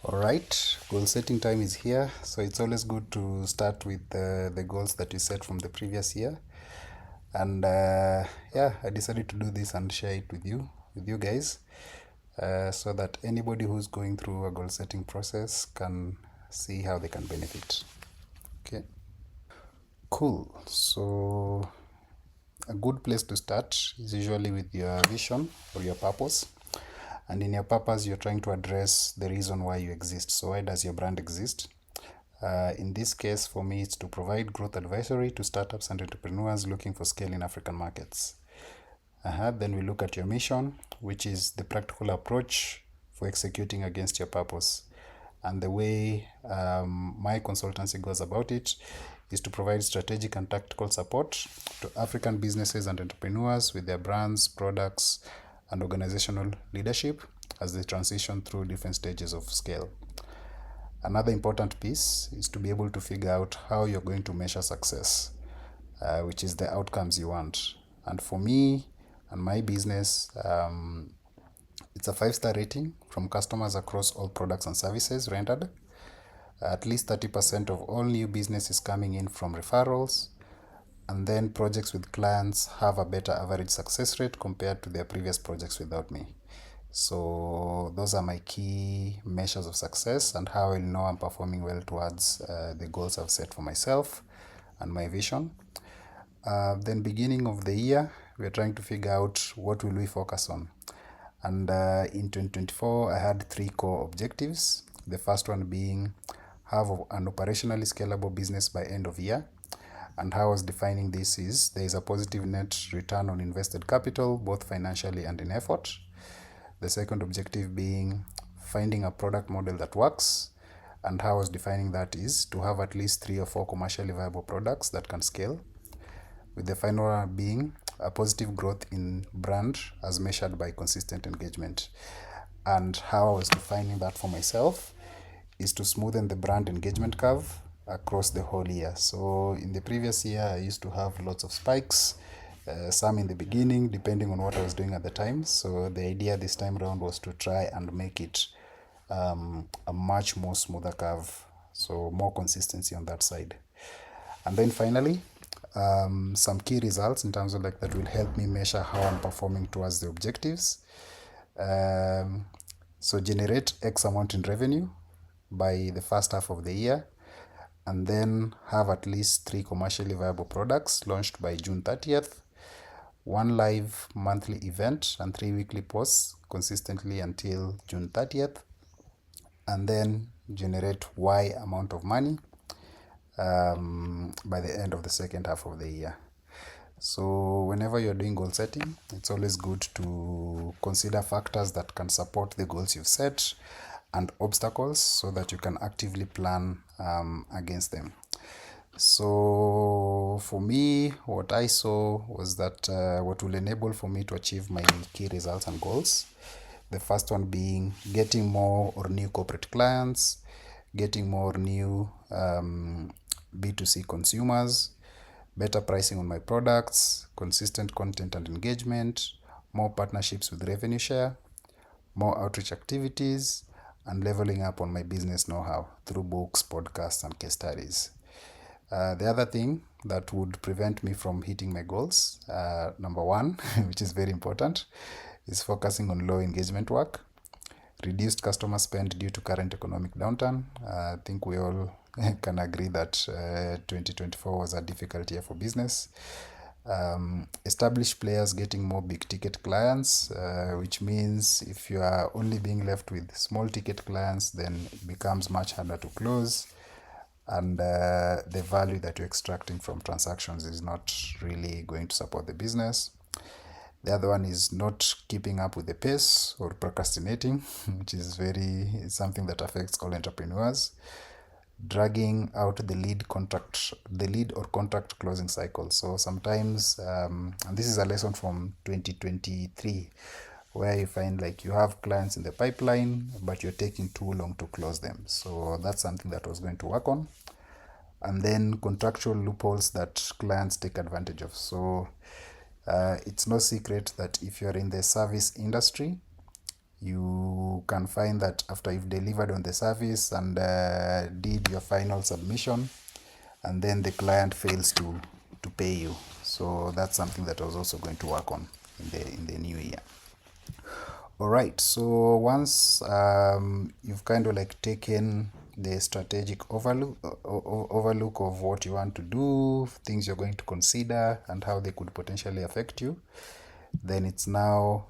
All right, goal setting time is here. So it's always good to start with the goals that you set from the previous year. And yeah, I decided to do this and share it with you guys, so that anybody who's going through a goal setting process can see how they can benefit. Okay, cool. So a good place to start is usually with your vision or your purpose. And in your purpose, you're trying to address the reason why you exist. So why does your brand exist? In this case, for me, it's to provide growth advisory to startups and entrepreneurs looking for scale in African markets. Then we look at your mission, which is the practical approach for executing against your purpose. And the way my consultancy goes about it is to provide strategic and tactical support to African businesses and entrepreneurs with their brands, products, and organizational leadership as they transition through different stages of scale. Another important piece is to be able to figure out how you're going to measure success, which is the outcomes you want. And for me and my business, it's a 5-star rating from customers across all products and services rendered. At least 30% of all new business is coming in from referrals. And then projects with clients have a better average success rate compared to their previous projects without me. So those are my key measures of success and how I'll know I'm performing well towards the goals I've set for myself and my vision. Then beginning of the year, we're trying to figure out what will we focus on. And in 2024, I had 3 core objectives. The first one being have an operationally scalable business by end of year. And how I was defining this is there is a positive net return on invested capital, both financially and in effort. The second objective being finding a product model that works. And how I was defining that is to have at least 3 or 4 commercially viable products that can scale. With the final one being a positive growth in brand as measured by consistent engagement. And how I was defining that for myself is to smoothen the brand engagement curve across the whole year. So in the previous year, I used to have lots of spikes, some in the beginning, depending on what I was doing at the time. So the idea this time around was to try and make it a much more smoother curve. So more consistency on that side. And then finally, some key results in terms of like that will help me measure how I'm performing towards the objectives. So generate X amount in revenue by the first half of the year, and then have at least 3 commercially viable products launched by June 30th, 1 live monthly event, and 3 weekly posts consistently until June 30th, and then generate Y amount of money by the end of the second half of the year. So whenever you're doing goal setting, it's always good to consider factors that can support the goals you've set and obstacles so that you can actively plan against them. So for me, what I saw was that what will enable for me to achieve my key results and goals. The first one being getting more or new corporate clients, getting more new B2C consumers, better pricing on my products, consistent content and engagement, more partnerships with revenue share, more outreach activities, and leveling up on my business know-how through books, podcasts, and case studies. The other thing that would prevent me from hitting my goals, number one, which is very important, is focusing on low engagement work, reduced customer spend due to current economic downturn. I think we all can agree that 2024 was a difficult year for business. Established players getting more big ticket clients, which means if you are only being left with small ticket clients, then it becomes much harder to close, and the value that you're extracting from transactions is not really going to support the business. The other one is not keeping up with the pace or procrastinating, which is something that affects all entrepreneurs. Dragging out the lead or contract closing cycle. So sometimes, and this is a lesson from 2023, where you find like you have clients in the pipeline, but you're taking too long to close them. So that's something that I was going to work on. And then contractual loopholes that clients take advantage of. So it's no secret that if you're in the service industry, you can find that after you've delivered on the service and did your final submission, and then the client fails to pay you. So that's something that I was also going to work on in the new year. All right, so once you've kind of like taken the strategic overlook of what you want to do, things you're going to consider, and how they could potentially affect you, then it's now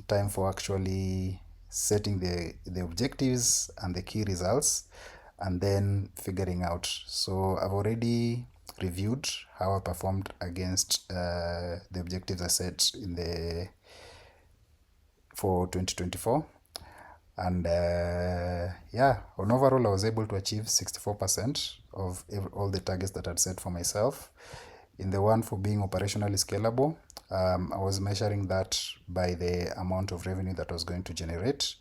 time for actually setting the objectives and the key results, and then figuring out. So I've already reviewed how I performed against the objectives I set for 2024. And yeah, on overall, I was able to achieve 64% of all the targets that I'd set for myself. In the one for being operationally scalable, I was measuring that by the amount of revenue that I was going to generate.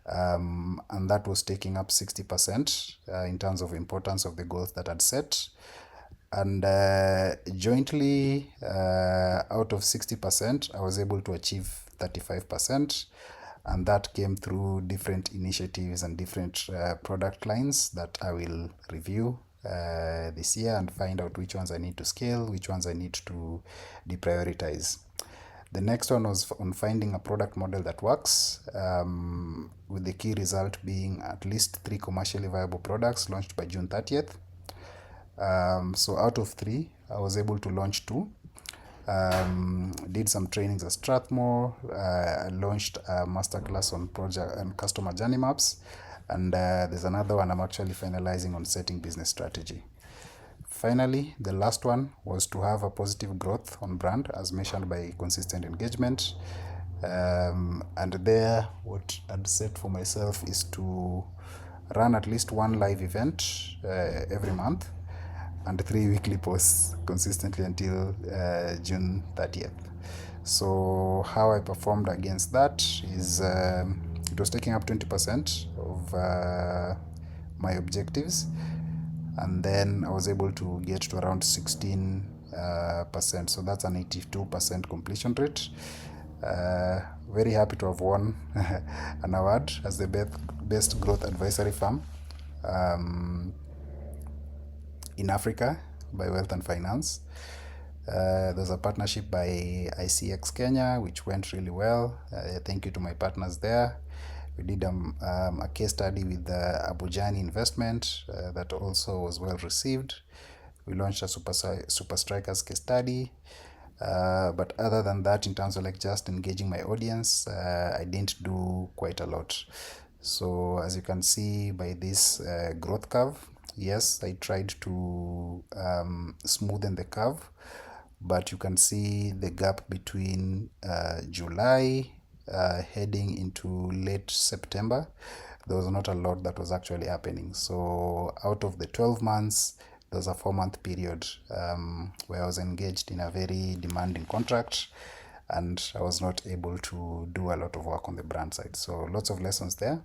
And that was taking up 60% in terms of importance of the goals that I'd set. And jointly, out of 60%, I was able to achieve 35%. And that came through different initiatives and different product lines that I will review this year and find out which ones I need to scale, which ones I need to deprioritize. The next one was on finding a product model that works, with the key result being at least 3 commercially viable products launched by June 30th. So out of 3, I was able to launch 2. Did some trainings at Strathmore. I launched a masterclass on project and customer journey maps, and there's another one I'm actually finalizing on setting business strategy. Finally, the last one was to have a positive growth on brand as measured by consistent engagement. And there, what I'd set for myself is to run at least 1 live event every month and 3 weekly posts consistently until June 30th. So how I performed against that is it was taking up 20% of my objectives, and then I was able to get to around 16%. So that's an 82% completion rate. Very happy to have won an award as the best growth advisory firm in Africa by Wealth and Finance. There's a partnership by ICX Kenya, which went really well. Thank you to my partners there. We did a case study with Abujani Investment that also was well received. We launched a Super Strikers case study. But other than that, in terms of like just engaging my audience, I didn't do quite a lot. So as you can see by this growth curve, yes, I tried to smoothen the curve, but you can see the gap between July heading into late September. There was not a lot that was actually happening. So out of the 12 months, there was a 4-month period where I was engaged in a very demanding contract, and I was not able to do a lot of work on the brand side. So lots of lessons there.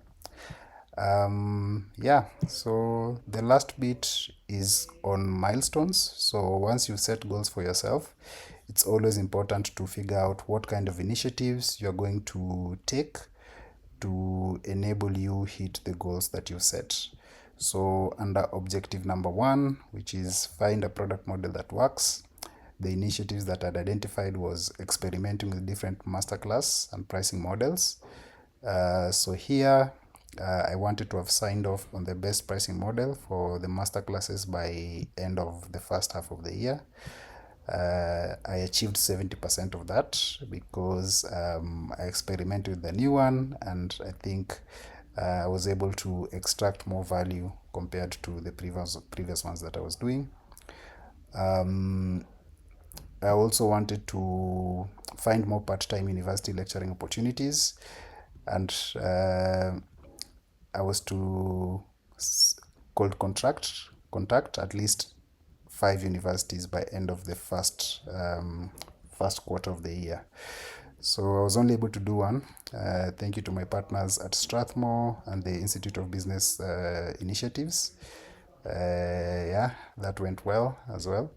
Yeah, so the last bit is on milestones. So once you set goals for yourself, it's always important to figure out what kind of initiatives you're going to take to enable you hit the goals that you set. So under objective number 1, which is find a product model that works, the initiatives that I'd identified was experimenting with different masterclass and pricing models. So here I wanted to have signed off on the best pricing model for the masterclasses by end of the first half of the year. I achieved 70% of that because I experimented with the new one, and I think I was able to extract more value compared to the previous ones that I was doing. I also wanted to find more part-time university lecturing opportunities, and I was to cold contact at least 5 universities by end of the first quarter of the year. So I was only able to do one. Thank you to my partners at Strathmore and the Institute of Business Initiatives. Yeah, that went well as well.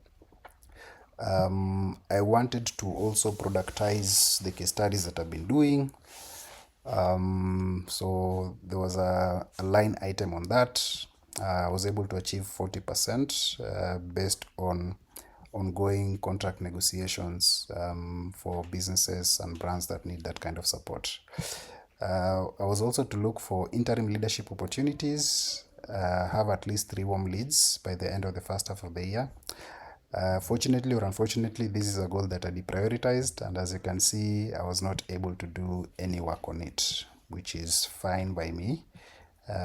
I wanted to also productize the case studies that I've been doing. So there was a line item on that. I was able to achieve 40% based on ongoing contract negotiations for businesses and brands that need that kind of support. I was also to look for interim leadership opportunities, have at least 3 warm leads by the end of the first half of the year. Fortunately or unfortunately, this is a goal that I deprioritized, and as you can see, I was not able to do any work on it, which is fine by me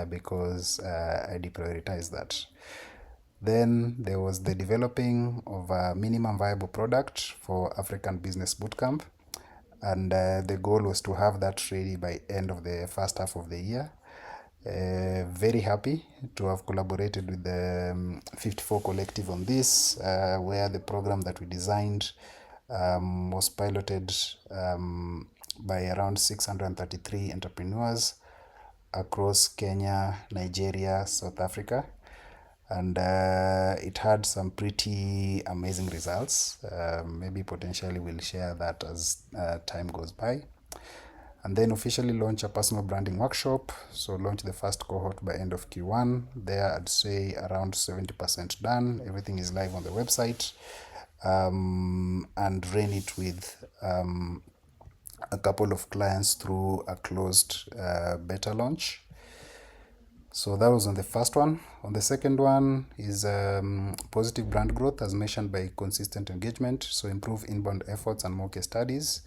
because I deprioritized that. Then there was the developing of a minimum viable product for African Business Bootcamp, and the goal was to have that ready by end of the first half of the year. Very happy to have collaborated with the 54 Collective on this, where the program that we designed was piloted by around 633 entrepreneurs across Kenya, Nigeria, South Africa. And it had some pretty amazing results. Maybe potentially we'll share that as time goes by. And then officially launch a personal branding workshop. So launch the first cohort by end of Q1. There I'd say around 70% done. Everything is live on the website. And ran it with a couple of clients through a closed beta launch. So that was on the first one. On the second one is positive brand growth as mentioned by consistent engagement. So improve inbound efforts and more case studies.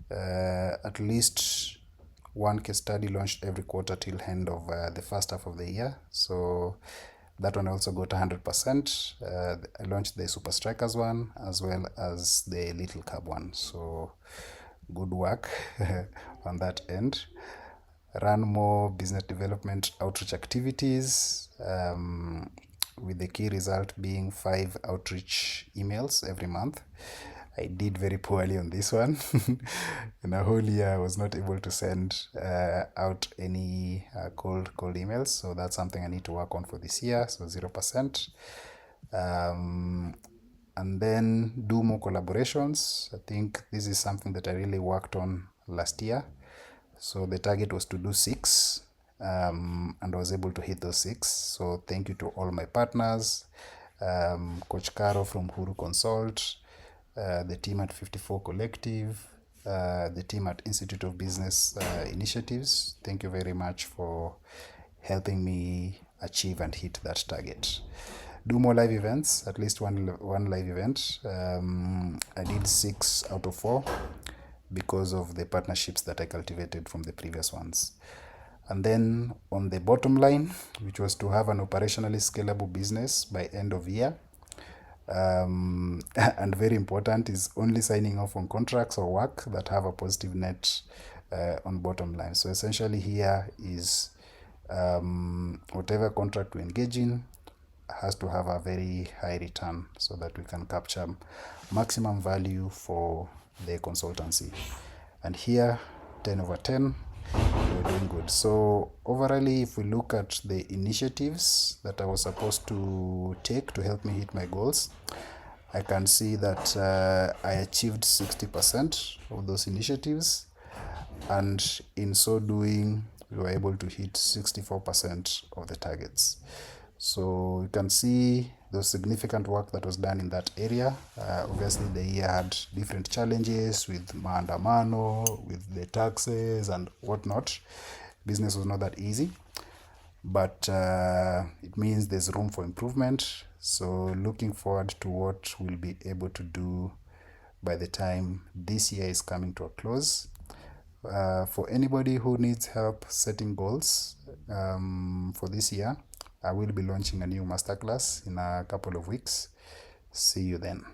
At least one case study launched every quarter till end of the first half of the year. So that one also got 100%. I launched the Super Strikers one as well as the Little Cab one. So good work on that end. Run more business development outreach activities, with the key result being 5 outreach emails every month. I did very poorly on this one. In a whole year, I was not able to send out any cold emails. So that's something I need to work on for this year. So 0%. And then do more collaborations. I think this is something that I really worked on last year. So the target was to do 6, and I was able to hit those 6. So thank you to all my partners, Coach Caro from Huru Consult, the team at 54 Collective, the team at Institute of Business Initiatives. Thank you very much for helping me achieve and hit that target. Do more live events, at least one live event. I did 6 out of 4. Because of the partnerships that I cultivated from the previous ones. And then on the bottom line, which was to have an operationally scalable business by end of year. And very important is only signing off on contracts or work that have a positive net on bottom line. So essentially here is whatever contract we engage in has to have a very high return so that we can capture maximum value for the consultancy. And here 10 over 10, we're doing good. So overall, if we look at the initiatives that I was supposed to take to help me hit my goals, I can see that I achieved 60% of those initiatives, and in so doing we were able to hit 64% of the targets. So you can see the significant work that was done in that area. Obviously the year had different challenges with maandamano, with the taxes and whatnot. Business was not that easy, but it means there's room for improvement. So looking forward to what we'll be able to do by the time this year is coming to a close. For anybody who needs help setting goals for this year, I will be launching a new masterclass in a couple of weeks. See you then.